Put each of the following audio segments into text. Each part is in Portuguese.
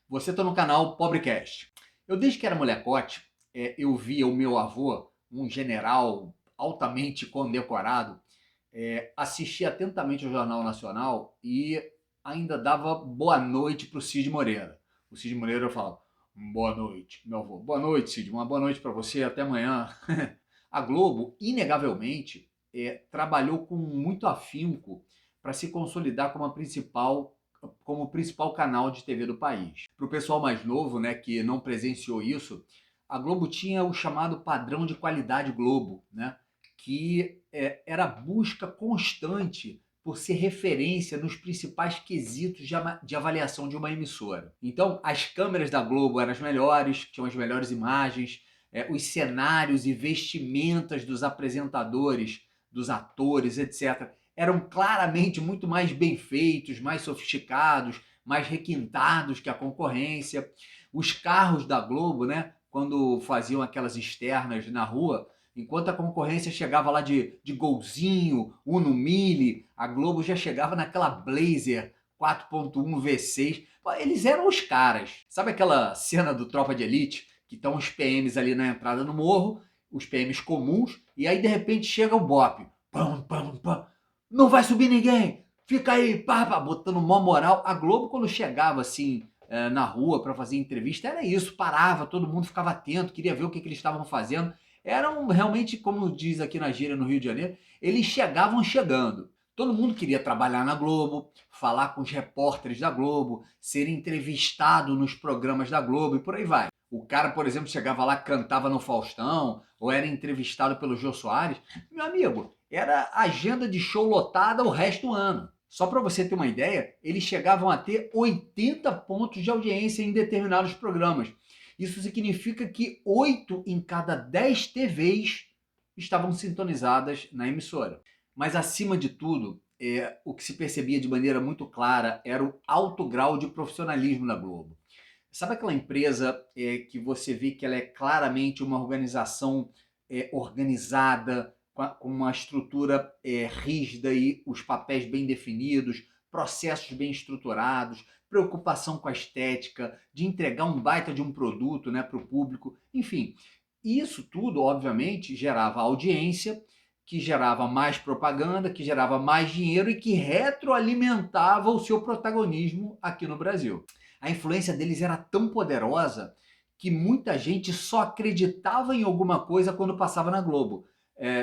Você está no canal Pobrecast. Eu, desde que era molecote, eu via o meu avô, um general altamente condecorado, assistir atentamente ao Jornal Nacional e ainda dava boa noite para o Cid Moreira. O Cid Moreira falava, boa noite, meu avô. Boa noite, Cid. Uma boa noite para você. Até amanhã. A Globo, inegavelmente, trabalhou com muito afinco para se consolidar como o principal canal de TV do país. Para o pessoal mais novo, né, que não presenciou isso, a Globo tinha o chamado padrão de qualidade Globo, né, que era a busca constante por ser referência nos principais quesitos de avaliação de uma emissora. Então, as câmeras da Globo eram as melhores, tinham as melhores imagens, os cenários e vestimentas dos apresentadores, dos atores, etc., eram claramente muito mais bem feitos, mais sofisticados, mais requintados que a concorrência. Os carros da Globo, né, quando faziam aquelas externas na rua, enquanto a concorrência chegava lá de Golzinho, Uno Mille, a Globo já chegava naquela Blazer 4.1 V6. Eles eram os caras. Sabe aquela cena do Tropa de Elite, que estão os PMs ali na entrada no morro, os PMs comuns, e aí de repente chega o BOPE. Pam, pam, pam. Não vai subir ninguém, fica aí, pá, pá, botando mó moral. A Globo, quando chegava assim na rua para fazer entrevista, era isso, parava, todo mundo ficava atento, queria ver o que eles estavam fazendo. Eram realmente, como diz aqui na gíria no Rio de Janeiro, eles chegavam chegando. Todo mundo queria trabalhar na Globo, falar com os repórteres da Globo, ser entrevistado nos programas da Globo e por aí vai. O cara, por exemplo, chegava lá, cantava no Faustão, ou era entrevistado pelo Jô Soares. Meu amigo, era agenda de show lotada o resto do ano. Só para você ter uma ideia, eles chegavam a ter 80 pontos de audiência em determinados programas. Isso significa que 8 em cada 10 TVs estavam sintonizadas na emissora. Mas, acima de tudo, o que se percebia de maneira muito clara era o alto grau de profissionalismo da Globo. Sabe aquela empresa que você vê que ela é claramente uma organização organizada, com uma estrutura rígida e os papéis bem definidos, processos bem estruturados, preocupação com a estética, de entregar um baita de um produto, né, para o público, enfim. Isso tudo, obviamente, gerava audiência, que gerava mais propaganda, que gerava mais dinheiro e que retroalimentava o seu protagonismo aqui no Brasil. A influência deles era tão poderosa que muita gente só acreditava em alguma coisa quando passava na Globo.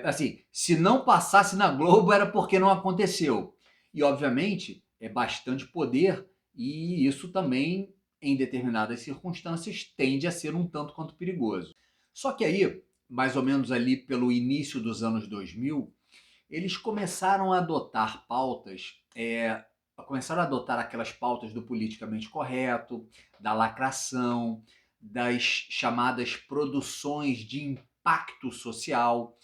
Assim, se não passasse na Globo era porque não aconteceu. E, obviamente, é bastante poder e isso também, em determinadas circunstâncias, tende a ser um tanto quanto perigoso. Só que aí, mais ou menos ali pelo início dos anos 2000, eles começaram a adotar começaram a adotar aquelas pautas do politicamente correto, da lacração, das chamadas produções de impacto social.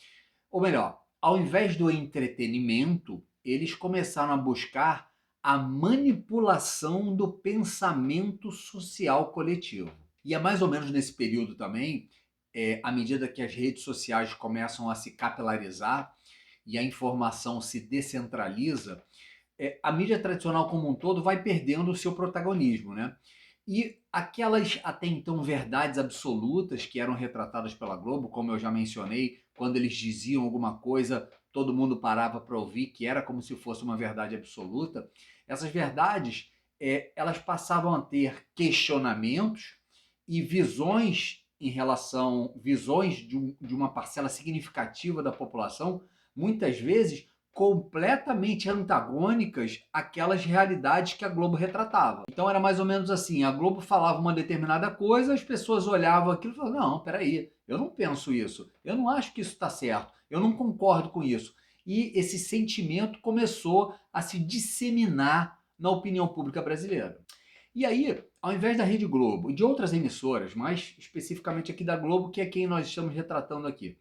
Ou melhor, ao invés do entretenimento, eles começaram a buscar a manipulação do pensamento social coletivo. E é mais ou menos nesse período também, à medida que as redes sociais começam a se capilarizar e a informação se descentraliza, a mídia tradicional como um todo vai perdendo o seu protagonismo, né? E aquelas até então verdades absolutas que eram retratadas pela Globo, como eu já mencionei, quando eles diziam alguma coisa, todo mundo parava para ouvir, que era como se fosse uma verdade absoluta. Essas verdades, elas passavam a ter questionamentos e visões de uma parcela significativa da população, muitas vezes completamente antagônicas àquelas realidades que a Globo retratava. Então era mais ou menos assim, a Globo falava uma determinada coisa, as pessoas olhavam aquilo e falavam, não, peraí, eu não penso isso, eu não acho que isso está certo, eu não concordo com isso. E esse sentimento começou a se disseminar na opinião pública brasileira. E aí, ao invés da Rede Globo e de outras emissoras, mais especificamente aqui da Globo, que é quem nós estamos retratando aqui,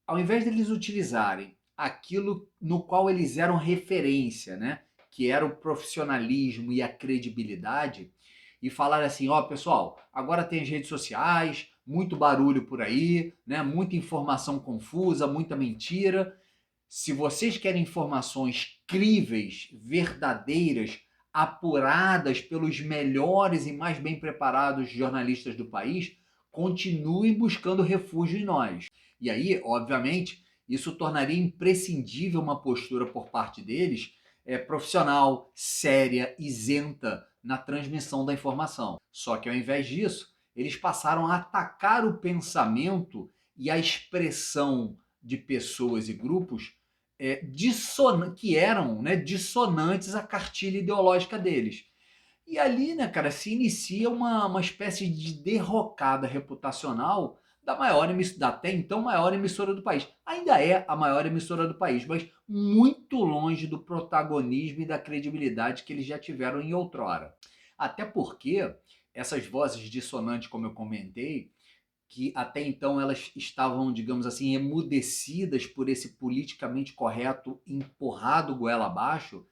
ao invés deles utilizarem aquilo no qual eles eram referência, né? Que era o profissionalismo e a credibilidade, e falar assim, ó, pessoal, agora tem as redes sociais, muito barulho por aí, né? Muita informação confusa, muita mentira. Se vocês querem informações críveis, verdadeiras, apuradas pelos melhores e mais bem preparados jornalistas do país, continuem buscando refúgio em nós. E aí, obviamente, isso tornaria imprescindível uma postura por parte deles profissional, séria, isenta na transmissão da informação. Só que ao invés disso, eles passaram a atacar o pensamento e a expressão de pessoas e grupos que eram, né, dissonantes à cartilha ideológica deles. E ali, né, cara, se inicia uma espécie de derrocada reputacional da até então maior emissora do país. Ainda é a maior emissora do país, mas muito longe do protagonismo e da credibilidade que eles já tiveram em outrora. Até porque essas vozes dissonantes, como eu comentei, que até então elas estavam, digamos assim, emudecidas por esse politicamente correto empurrado goela abaixo,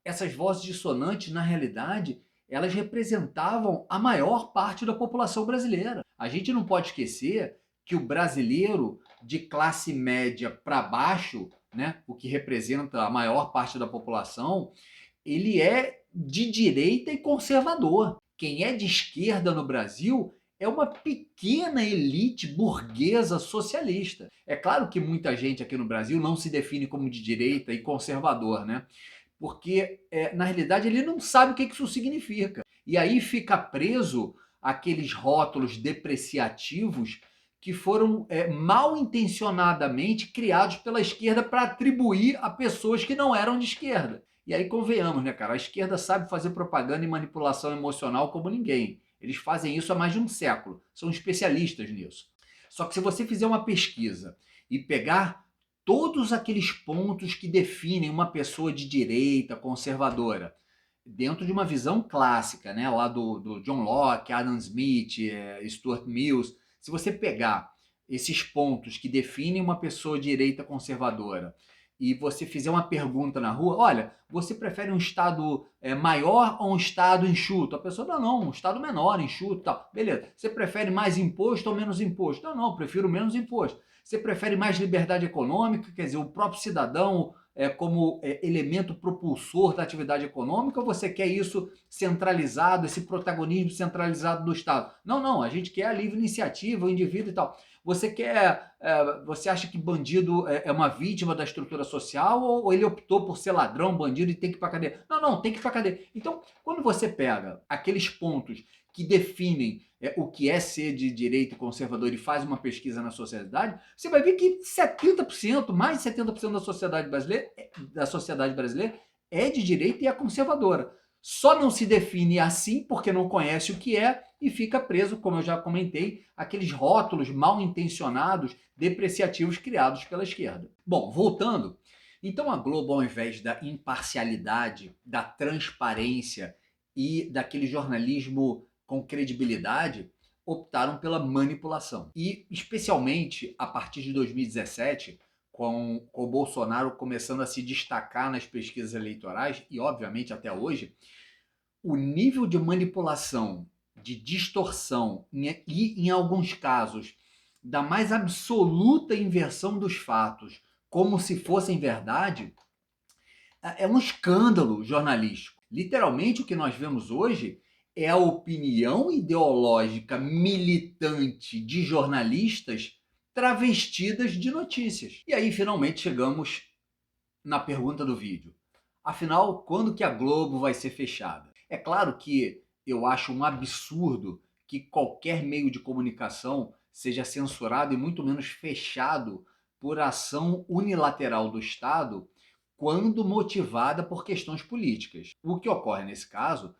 essas vozes dissonantes, na realidade, elas representavam a maior parte da população brasileira. A gente não pode esquecer que o brasileiro de classe média para baixo, né, o que representa a maior parte da população, ele é de direita e conservador. Quem é de esquerda no Brasil é uma pequena elite burguesa socialista. É claro que muita gente aqui no Brasil não se define como de direita e conservador, né? Porque, na realidade, ele não sabe o que isso significa. E aí fica preso àqueles rótulos depreciativos que foram mal intencionadamente criados pela esquerda para atribuir a pessoas que não eram de esquerda. E aí convenhamos, né, cara? A esquerda sabe fazer propaganda e manipulação emocional como ninguém. Eles fazem isso há mais de um século. São especialistas nisso. Só que se você fizer uma pesquisa e pegar todos aqueles pontos que definem uma pessoa de direita, conservadora, dentro de uma visão clássica, né, lá do John Locke, Adam Smith, Stuart Mills, se você pegar esses pontos que definem uma pessoa de direita conservadora e você fizer uma pergunta na rua, olha, você prefere um estado maior ou um estado enxuto? A pessoa, não, um estado menor, enxuto, tal. Beleza. Você prefere mais imposto ou menos imposto? Não, prefiro menos imposto. Você prefere mais liberdade econômica, quer dizer, o próprio cidadão como elemento propulsor da atividade econômica, ou você quer isso centralizado, esse protagonismo centralizado do Estado? Não, a gente quer a livre iniciativa, o indivíduo e tal. Você acha que bandido é uma vítima da estrutura social ou ele optou por ser ladrão, bandido e tem que ir para cadeia? Não, tem que ir para cadeia. Então, quando você pega aqueles pontos que definem o que é ser de direita e conservador e faz uma pesquisa na sociedade, você vai ver que 70%, mais de 70% da sociedade brasileira é de direita e é conservadora. Só não se define assim porque não conhece o que é e fica preso, como eu já comentei, aqueles rótulos mal intencionados, depreciativos criados pela esquerda. Bom, voltando, então a Globo, ao invés da imparcialidade, da transparência e daquele jornalismo com credibilidade, optaram pela manipulação. E, especialmente, a partir de 2017, com o Bolsonaro começando a se destacar nas pesquisas eleitorais, e, obviamente, até hoje, o nível de manipulação, de distorção e, em alguns casos, da mais absoluta inversão dos fatos, como se fossem verdade, é um escândalo jornalístico. Literalmente, o que nós vemos hoje é a opinião ideológica militante de jornalistas travestidas de notícias. E aí, finalmente, chegamos na pergunta do vídeo. Afinal, quando que a Globo vai ser fechada? É claro que eu acho um absurdo que qualquer meio de comunicação seja censurado e muito menos fechado por ação unilateral do Estado quando motivada por questões políticas. O que ocorre nesse caso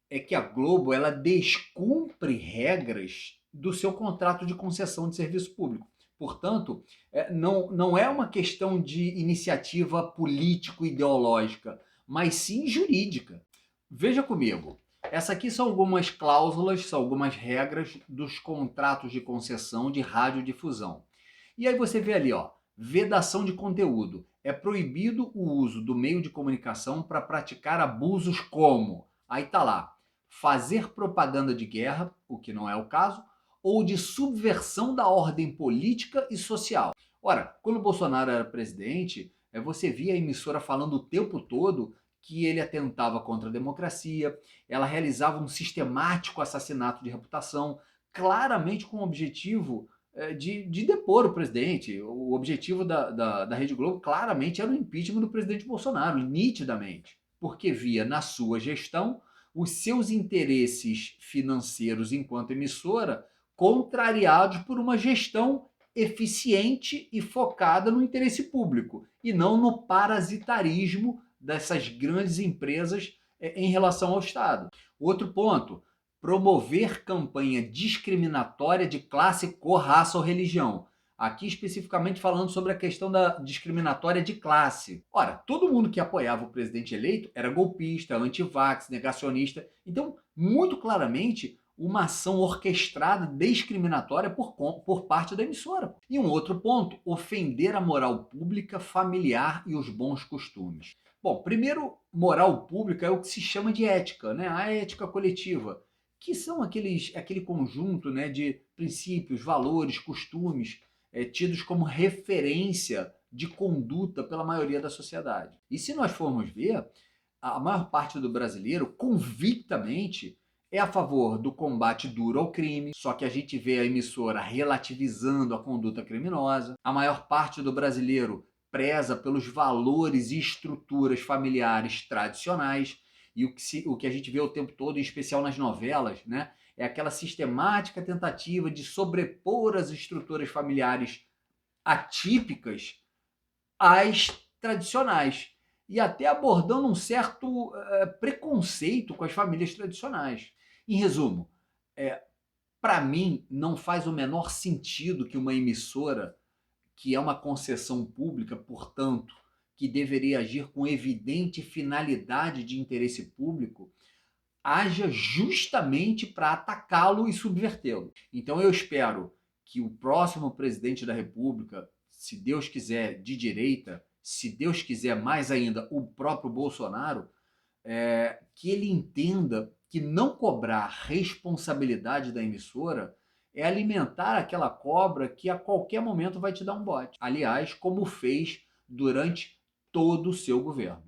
é que a Globo ela descumpre regras do seu contrato de concessão de serviço público. Portanto, não é uma questão de iniciativa político-ideológica, mas sim jurídica. Veja comigo, essa aqui são algumas cláusulas, são algumas regras dos contratos de concessão de radiodifusão. E aí você vê ali, ó, vedação de conteúdo. É proibido o uso do meio de comunicação para praticar abusos como, aí tá lá, fazer propaganda de guerra, o que não é o caso, ou de subversão da ordem política e social. Ora, quando o Bolsonaro era presidente, você via a emissora falando o tempo todo que ele atentava contra a democracia, ela realizava um sistemático assassinato de reputação, claramente com o objetivo de depor o presidente. O objetivo da Rede Globo claramente era o impeachment do presidente Bolsonaro, nitidamente, porque via na sua gestão os seus interesses financeiros enquanto emissora contrariados por uma gestão eficiente e focada no interesse público e não no parasitarismo dessas grandes empresas em relação ao Estado. Outro ponto, promover campanha discriminatória de classe, cor, raça ou religião. Aqui especificamente falando sobre a questão da discriminatória de classe. Ora, todo mundo que apoiava o presidente eleito era golpista, antivax, negacionista. Então, muito claramente, uma ação orquestrada discriminatória por parte da emissora. E um outro ponto, ofender a moral pública, familiar e os bons costumes. Bom, primeiro, moral pública é o que se chama de ética, né? A ética coletiva, que são aquele conjunto, né, de princípios, valores, costumes tidos como referência de conduta pela maioria da sociedade. E se nós formos ver, a maior parte do brasileiro convictamente é a favor do combate duro ao crime, só que a gente vê a emissora relativizando a conduta criminosa. A maior parte do brasileiro preza pelos valores e estruturas familiares tradicionais, e o que a gente vê o tempo todo, em especial nas novelas, né, é aquela sistemática tentativa de sobrepor as estruturas familiares atípicas às tradicionais, e até abordando um certo preconceito com as famílias tradicionais. Em resumo, para mim, não faz o menor sentido que uma emissora, que é uma concessão pública, portanto, que deveria agir com evidente finalidade de interesse público, haja justamente para atacá-lo e subvertê-lo. Então eu espero que o próximo presidente da República, se Deus quiser de direita, se Deus quiser mais ainda o próprio Bolsonaro, que ele entenda que não cobrar responsabilidade da emissora é alimentar aquela cobra que a qualquer momento vai te dar um bote. Aliás, como fez durante todo o seu governo.